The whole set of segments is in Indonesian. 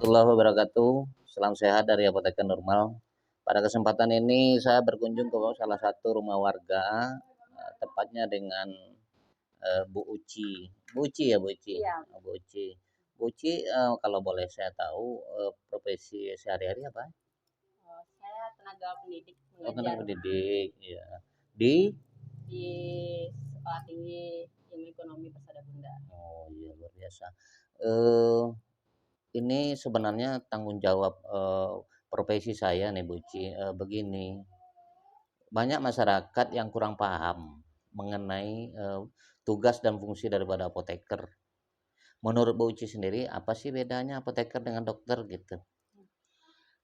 warahmatullahi wabarakatuh. Salam sehat dari Apoteker Normal. Pada kesempatan ini saya berkunjung ke salah satu rumah warga, tepatnya dengan Bu Uci. Bu Uci ya, Bu Uci. Iya. Bu Uci. Bu Uci, kalau boleh saya tahu profesi sehari-hari apa? Saya tenaga pendidik Oh, tenaga mengajar pendidik, ya. Di di Sekolah Tinggi Ilmu Ekonomi Persada Bunda. Oh iya, luar biasa. Eh ini sebenarnya tanggung jawab profesi saya nih Bu Uci. Begini, banyak masyarakat yang kurang paham mengenai tugas dan fungsi daripada apoteker. Menurut Bu Uci sendiri, apa sih bedanya apoteker dengan dokter gitu?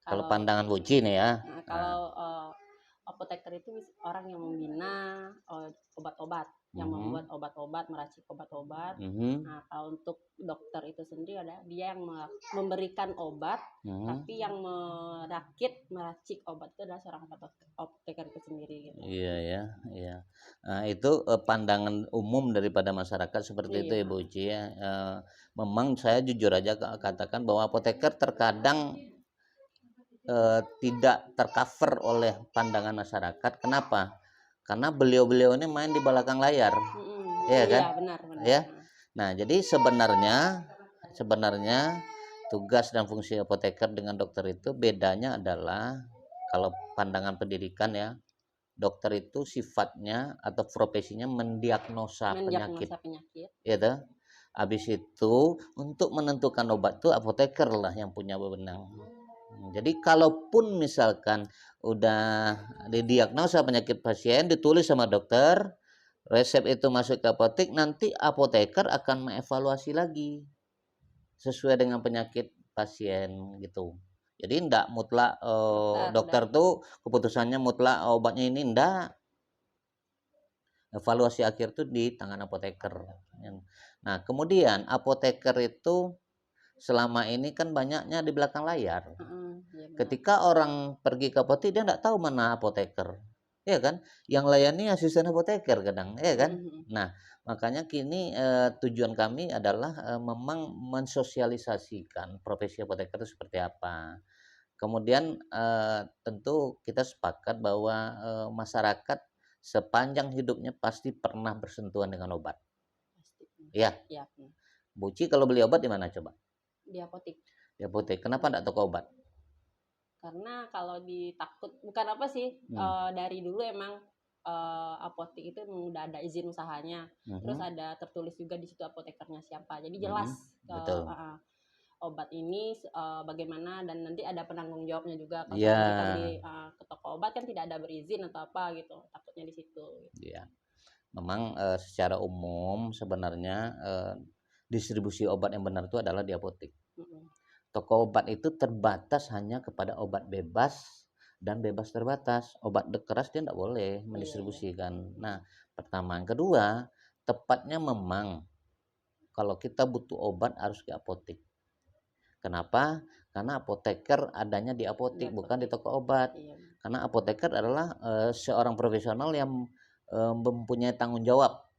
Kalau Kalau pandangan Bu Uci nih ya. kalau apoteker itu orang yang membina obat-obat, yang membuat obat-obat, meracik obat-obat. Nah, kalau untuk dokter itu sendiri ada dia yang memberikan obat, tapi yang meracik obat itu adalah seorang apoteker itu sendiri gitu. Iya ya, iya. Nah, itu pandangan umum daripada masyarakat seperti itu ya Bu Uci ya. Memang saya jujur aja katakan bahwa apoteker terkadang tidak tercover oleh pandangan masyarakat. Kenapa? Karena beliau-beliau ini main di belakang layar, ya kan? Iya, benar. Ya. Nah, jadi sebenarnya tugas dan fungsi apoteker dengan dokter itu bedanya adalah kalau pandangan pendidikan ya, dokter itu sifatnya atau profesinya mendiagnosa penyakit. Ya toh? Habis itu untuk menentukan obat itu apoteker lah yang punya wewenang. Jadi kalaupun misalkan udah didiagnosa penyakit pasien, ditulis sama dokter, resep itu masuk ke apotek, nanti apoteker akan mengevaluasi lagi sesuai dengan penyakit pasien gitu. Jadi enggak mutlak dokter tuh keputusannya mutlak obatnya ini enggak. Evaluasi akhir tuh di tangan apoteker. Nah, kemudian apoteker itu selama ini kan banyaknya di belakang layar. Ketika orang pergi ke apotek dia enggak tahu mana apoteker. Ya kan? Yang layani asisten apoteker kadang, ya kan? Nah, makanya kini tujuan kami adalah memang mensosialisasikan profesi apoteker itu seperti apa. Kemudian tentu kita sepakat bahwa masyarakat sepanjang hidupnya pasti pernah bersentuhan dengan obat. Ya. Iya. Bu Uci kalau beli obat di mana coba? Di apotek. Di apotek. Kenapa enggak toko obat? Karena kalau ditakut bukan apa sih, dari dulu emang apotek itu udah ada izin usahanya. Terus ada tertulis juga di situ apotekernya siapa. Jadi jelas obat ini bagaimana, dan nanti ada penanggung jawabnya juga. Kalau kita beli ke toko obat kan tidak ada berizin atau apa gitu. Takutnya di situ. Iya. Memang secara umum sebenarnya distribusi obat yang benar itu adalah di apotek. Toko obat itu terbatas hanya kepada obat bebas dan bebas terbatas. Obat keras dia tidak boleh mendistribusikan. Nah, pertama. Yang kedua, tepatnya memang kalau kita butuh obat harus ke apotek. Kenapa? Karena apoteker adanya di apotek, bukan di toko obat. Karena apoteker adalah seorang profesional yang mempunyai tanggung jawab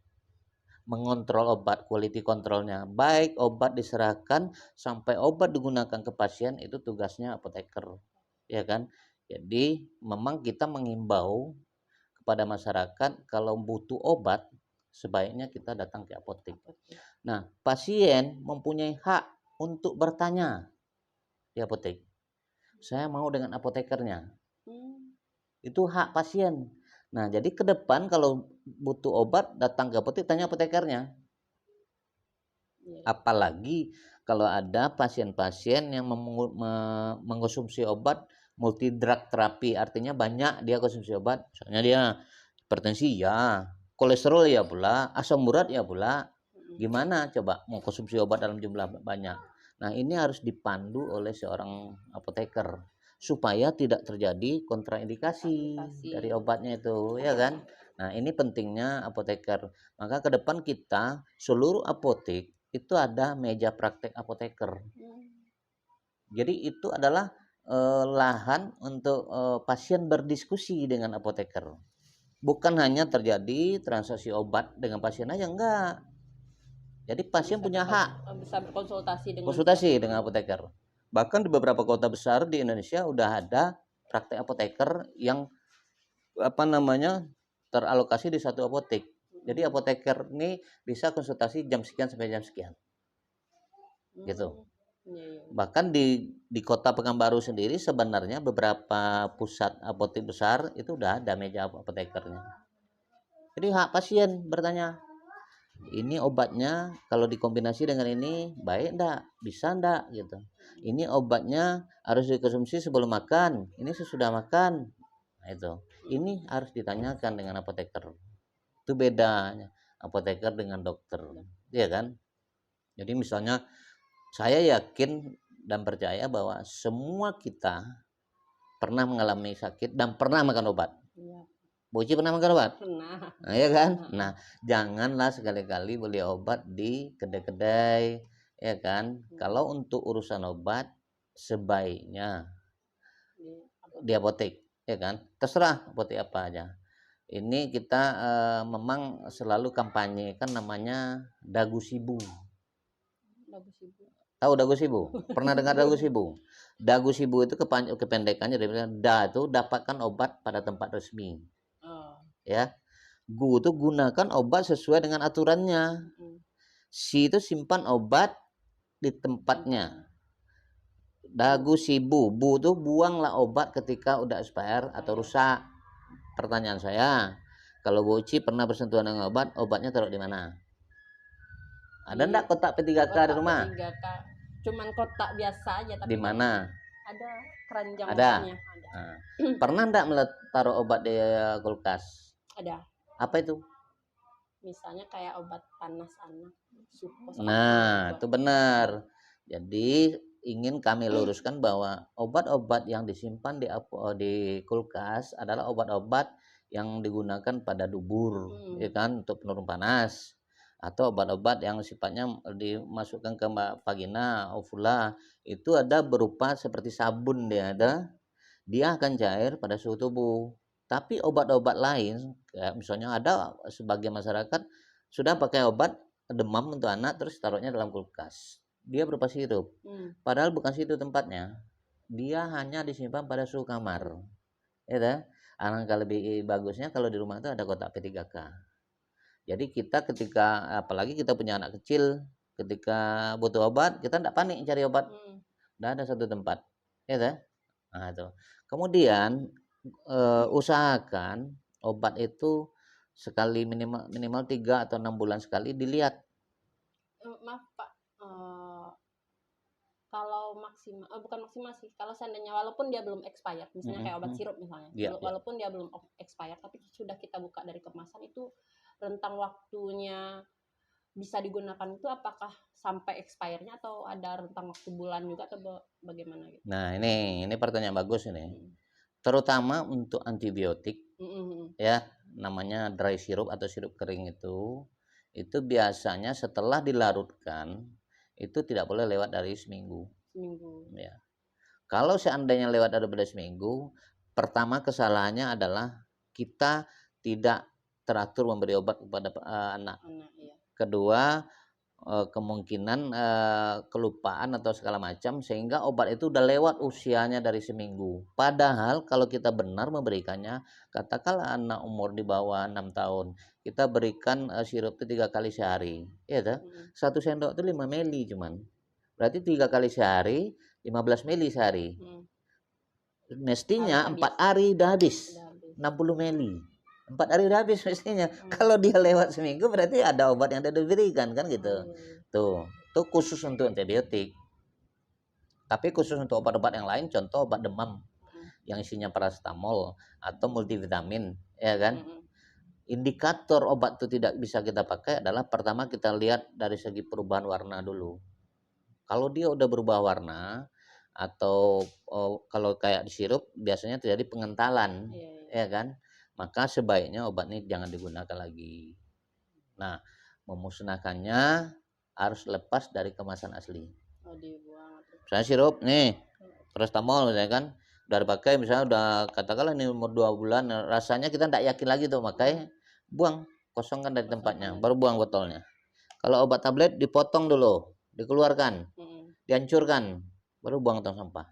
mengontrol obat, quality controlnya. Baik obat diserahkan sampai obat digunakan ke pasien, itu tugasnya apoteker, ya kan? Jadi memang kita mengimbau kepada masyarakat kalau butuh obat sebaiknya kita datang ke apotek. Nah, pasien mempunyai hak untuk bertanya di apotek. Saya mau dengan apotekernya. Itu hak pasien. Nah, jadi ke depan kalau butuh obat datang ke apotek tanya apotekernya. Apalagi kalau ada pasien-pasien yang mengkonsumsi obat multi drug terapi, artinya banyak dia konsumsi obat. Misalnya dia hipertensi ya, kolesterol ya pula, asam urat ya pula. Gimana coba mau konsumsi obat dalam jumlah banyak? Nah, ini harus dipandu oleh seorang apoteker supaya tidak terjadi kontraindikasi dari obatnya itu, ya kan? Nah, ini pentingnya apoteker. Maka ke depan kita seluruh apotek itu ada meja praktek apoteker. Jadi itu adalah lahan untuk pasien berdiskusi dengan apoteker. Bukan hanya terjadi transaksi obat dengan pasien aja, enggak. Jadi pasien punya hak bisa berkonsultasi dengan apoteker. Bahkan di beberapa kota besar di Indonesia udah ada praktek apoteker yang apa namanya teralokasi di satu apotek. Jadi apoteker ini bisa konsultasi jam sekian sampai jam sekian. Gitu. Bahkan di kota Pekanbaru sendiri sebenarnya beberapa pusat apotek besar itu udah ada meja apotekernya. Jadi hak pasien bertanya, ini obatnya kalau dikombinasi dengan ini baik enggak, bisa enggak gitu. Ini obatnya harus dikonsumsi sebelum makan, ini sesudah makan. Nah, itu. Ini harus ditanyakan dengan apoteker. Itu bedanya apoteker dengan dokter. Iya kan? Jadi misalnya saya yakin dan percaya bahwa semua kita pernah mengalami sakit dan pernah makan obat. Iya. Boci pernah makan obat? Pernah. Nah, ya kan? Nah, janganlah sekali-kali beli obat di kedai-kedai, ya kan? Kalau untuk urusan obat sebaiknya di apotek, ya kan? Terserah apotek apa aja. Ini kita memang selalu kampanye kan namanya dagu sibu. Dagu sibu. Tahu dagu sibu? Pernah dengar dagu sibu? Dagu sibu itu kependekannya dari da itu dapatkan obat pada tempat resmi. Ya. Gu itu gunakan obat sesuai dengan aturannya. Si itu simpan obat di tempatnya. Dagu sibu, bu itu buanglah obat ketika udah expire atau rusak. Pertanyaan saya, kalau Boci pernah bersentuhan dengan obat, obatnya taruh di mana? Ada enggak kotak P3K di rumah? P3K. Cuman kotak biasa aja tapi di mana? Ada keranjang Ada. obatnya. Ada. Nah, pernah enggak taruh obat di kulkas? Ada. Apa itu? Misalnya kayak obat panas anak, supos. Nah, itu benar. Jadi ingin kami luruskan bahwa obat-obat yang disimpan di kulkas adalah obat-obat yang digunakan pada dubur, ya kan, untuk penurun panas, atau obat-obat yang sifatnya dimasukkan ke vagina, ovula, itu ada berupa seperti sabun dia akan cair pada suhu tubuh. Tapi obat-obat lain, kayak misalnya ada sebagian masyarakat sudah pakai obat demam untuk anak terus taruhnya dalam kulkas. Dia berupa sirup. Padahal bukan situ tempatnya. Dia hanya disimpan pada suhu kamar. Ya, alangkah lebih bagusnya kalau di rumah itu ada kotak P3K. Jadi kita ketika apalagi kita punya anak kecil, ketika butuh obat kita tidak panik cari obat. Tidak ada satu tempat. Ya, nah itu. Kemudian usahakan obat itu sekali minimal 3 atau 6 bulan sekali dilihat. Maaf Pak, kalau maksimal, bukan maksimal sih, kalau seandainya walaupun dia belum expired, misalnya kayak obat sirup misalnya, walaupun dia belum expired, tapi sudah kita buka dari kemasan itu rentang waktunya bisa digunakan itu apakah sampai expire-nya atau ada rentang waktu bulan juga atau bagaimana gitu? Nah ini pertanyaan bagus ini, terutama untuk antibiotik, ya namanya dry syrup atau sirup kering itu biasanya setelah dilarutkan itu tidak boleh lewat dari seminggu. Ya. Kalau seandainya lewat daripada seminggu, pertama kesalahannya adalah kita tidak teratur memberi obat kepada anak. Iya. Kedua, kemungkinan kelupaan atau segala macam sehingga obat itu udah lewat usianya dari seminggu. Padahal kalau kita benar memberikannya, katakanlah anak umur di bawah 6 tahun, kita berikan sirup itu 3 kali sehari, ya toh? 1 sendok itu 5 mili cuman. Berarti 3 kali sehari 15 mili sehari. Mestinya 4 hari udah habis 60 mili. 4 hari udah habis mestinya. Kalau dia lewat seminggu berarti ada obat yang udah diberikan kan gitu. Tuh khusus untuk antibiotik. Tapi khusus untuk obat-obat yang lain, contoh obat demam yang isinya paracetamol atau multivitamin, ya kan? Indikator obat itu tidak bisa kita pakai adalah pertama kita lihat dari segi perubahan warna dulu. Kalau dia udah berubah warna atau kalau kayak di sirup biasanya terjadi pengentalan, ya kan? Maka sebaiknya obat ini jangan digunakan lagi. Nah, memusnahkannya harus lepas dari kemasan asli. Misalnya sirup nih, paracetamol misalnya kan, udah dipakai misalnya udah katakanlah ini umur 2 bulan, rasanya kita tidak yakin lagi tuh pakai, buang, kosongkan dari tempatnya, baru buang botolnya. Kalau obat tablet dipotong dulu, dikeluarkan, dihancurkan, baru buang tong sampah.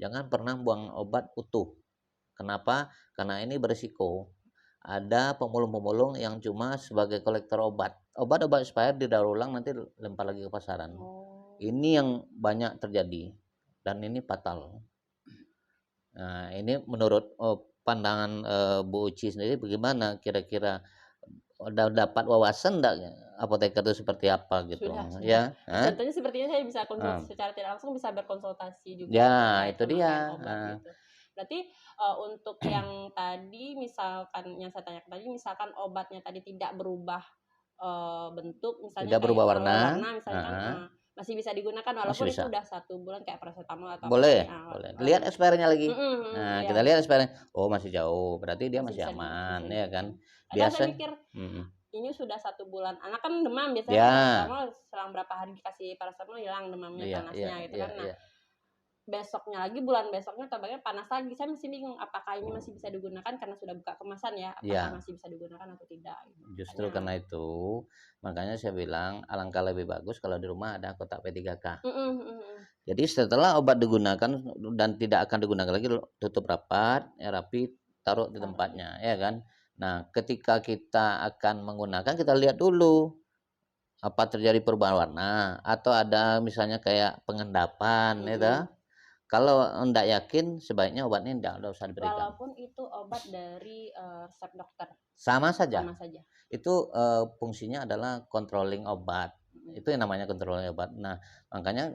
Jangan pernah buang obat utuh. Kenapa? Karena ini berisiko. Ada pemulung-pemulung yang cuma sebagai kolektor obat. Obat-obat expired didaur ulang nanti lempar lagi ke pasaran. Ini yang banyak terjadi dan ini fatal. Nah, ini menurut pandangan Bu Uci sendiri bagaimana kira-kira, udah dapat wawasan enggak apoteker itu seperti apa gitu? Sudah. Ya, Contohnya sepertinya saya bisa secara tidak langsung bisa berkonsultasi juga ya terkait itu dia. obat gitu. Berarti untuk yang tadi misalkan yang saya tanyakan tadi, misalkan obatnya tadi tidak berubah bentuk, misalnya Tidak berubah kayak warna, misalkan masih bisa digunakan walaupun itu udah 1 bulan kayak paracetamol atau boleh, apa. boleh. Lihat expirednya lagi. Ya. Nah, kita lihat expirednya. Oh, masih jauh, berarti dia masih bisa aman, digunakan. ya kan? Kadang saya Biasanya. mikir ini sudah 1 bulan, anak kan demam biasanya Ya. paracetamol selang berapa hari dikasih paracetamol hilang demamnya, panasnya gitu kan. Nah, besoknya lagi, bulan besoknya tampaknya panas lagi. Saya masih bingung apakah ini masih bisa digunakan karena sudah buka kemasan ya, apakah masih bisa digunakan atau tidak gitu. Justru karena itu makanya saya bilang alangkah lebih bagus kalau di rumah ada kotak P3K. Jadi setelah obat digunakan dan tidak akan digunakan lagi, tutup rapat, rapi, taruh di tempatnya, ya kan. Nah, ketika kita akan menggunakan, kita lihat dulu apa terjadi perubahan warna atau ada misalnya kayak pengendapan, gitu. Kalau enggak yakin, sebaiknya obatnya enggak usah diberikan. Walaupun itu obat dari resep dokter. Sama saja. Sama saja. Itu fungsinya adalah controlling obat. Itu yang namanya controlling obat. Nah, makanya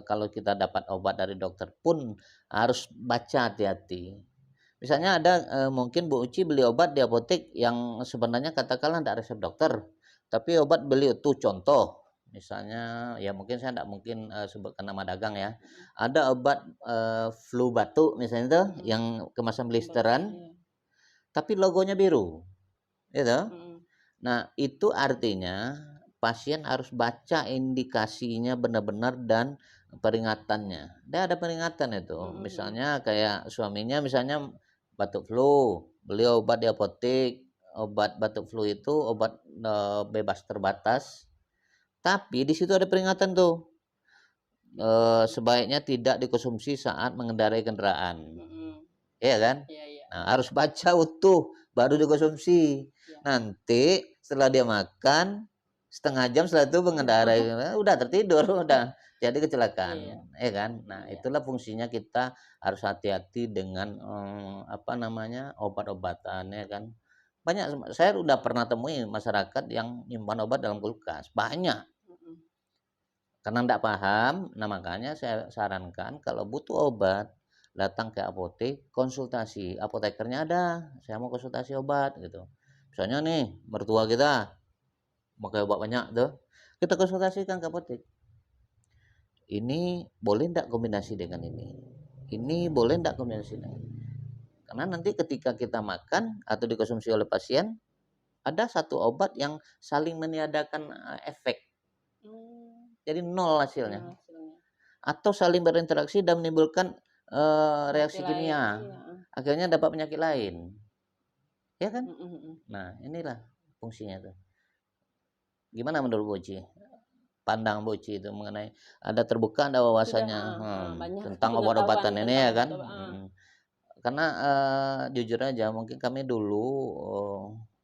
kalau kita dapat obat dari dokter pun harus baca hati-hati. Misalnya ada mungkin Bu Uci beli obat di apotek yang sebenarnya katakanlah tidak resep dokter, tapi obat beli itu contoh. Misalnya ya mungkin saya tidak mungkin sebutkan nama dagang ya. Ada obat flu batuk misalnya itu yang kemasan blisteran, tapi logonya biru, gitu. Nah, itu artinya pasien harus baca indikasinya benar-benar dan peringatannya. Dia ada peringatan itu. Misalnya kayak suaminya misalnya batuk flu, beli obat di apotek. Obat batuk flu itu obat bebas terbatas. Tapi di situ ada peringatan tuh. Sebaiknya tidak dikonsumsi saat mengendarai kendaraan. Iya kan? Nah, harus baca utuh baru dikonsumsi. Nanti setelah dia makan setengah jam setelah itu mengendarai udah tertidur, udah jadi kecelakaan, ya kan? Nah, itulah fungsinya kita harus hati-hati dengan obat-obatan, ya kan? Banyak, saya udah pernah temui masyarakat yang nyimpan obat dalam kulkas, banyak. Karena tidak paham, nah makanya saya sarankan kalau butuh obat datang ke apotek, konsultasi, apotekernya ada, saya mau konsultasi obat gitu. Misalnya nih mertua kita pakai obat banyak tuh, kita konsultasikan ke apotek. Ini boleh tidak kombinasi dengan ini boleh tidak kombinasi dengan ini. Karena nanti ketika kita makan atau dikonsumsi oleh pasien, ada satu obat yang saling meniadakan efek, jadi nol hasilnya, atau saling berinteraksi dan menimbulkan reaksi kimia, akhirnya dapat penyakit lain, ya kan? Nah, inilah fungsinya tuh. Gimana menurut Bu Uci? Pandang Bu Uci itu mengenai ada terbuka ada wawasannya tentang obat-obatan ini, ya kan? Karena jujur aja mungkin kami dulu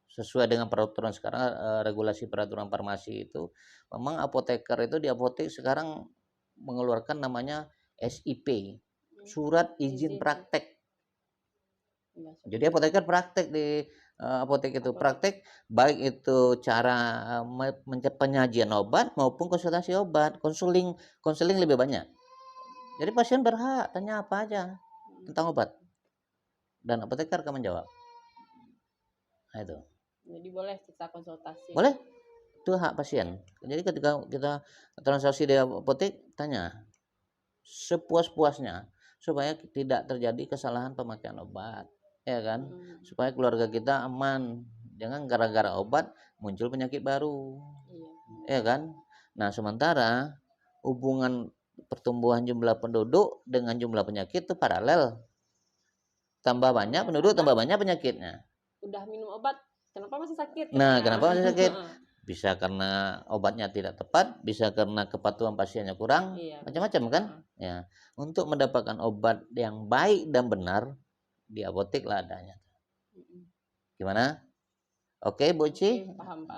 sesuai dengan peraturan sekarang, regulasi peraturan farmasi itu memang apoteker itu di apotek sekarang mengeluarkan namanya SIP, surat izin praktek. Jadi apoteker praktek di apotek itu, praktek baik itu cara penyajian obat maupun konsultasi obat, konseling lebih banyak. Jadi pasien berhak tanya apa aja tentang obat dan apoteker akan menjawab. Nah, itu. Jadi boleh kita konsultasi. Boleh. Itu hak pasien. Jadi ketika kita transaksi di apotek, tanya sepuas-puasnya supaya tidak terjadi kesalahan pemakaian obat, ya kan? Supaya keluarga kita aman. Jangan gara-gara obat muncul penyakit baru. Ya kan? Nah, sementara hubungan pertumbuhan jumlah penduduk dengan jumlah penyakit itu paralel. Tambah banyak penduduk, tambah banyak penyakitnya. Udah minum obat, kenapa masih sakit? Nah, kenapa masih sakit? Bisa karena obatnya tidak tepat, bisa karena kepatuhan pasiennya kurang, Iya, macam-macam kan? Ya, untuk mendapatkan obat yang baik dan benar di apotek lah adanya. Gimana? Oke, Bu Ci? Paham.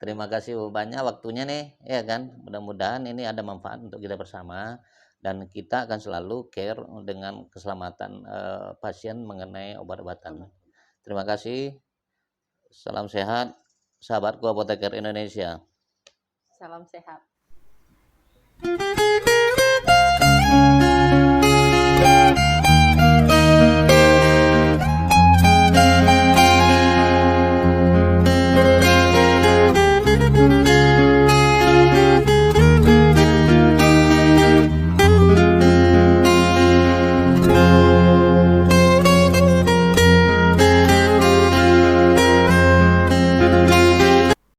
Terima kasih banyak waktunya nih, ya kan? Mudah-mudahan ini ada manfaat untuk kita bersama dan kita akan selalu care dengan keselamatan pasien mengenai obat-obatan. Terima kasih. Salam sehat, sahabatku apoteker Indonesia. Salam sehat.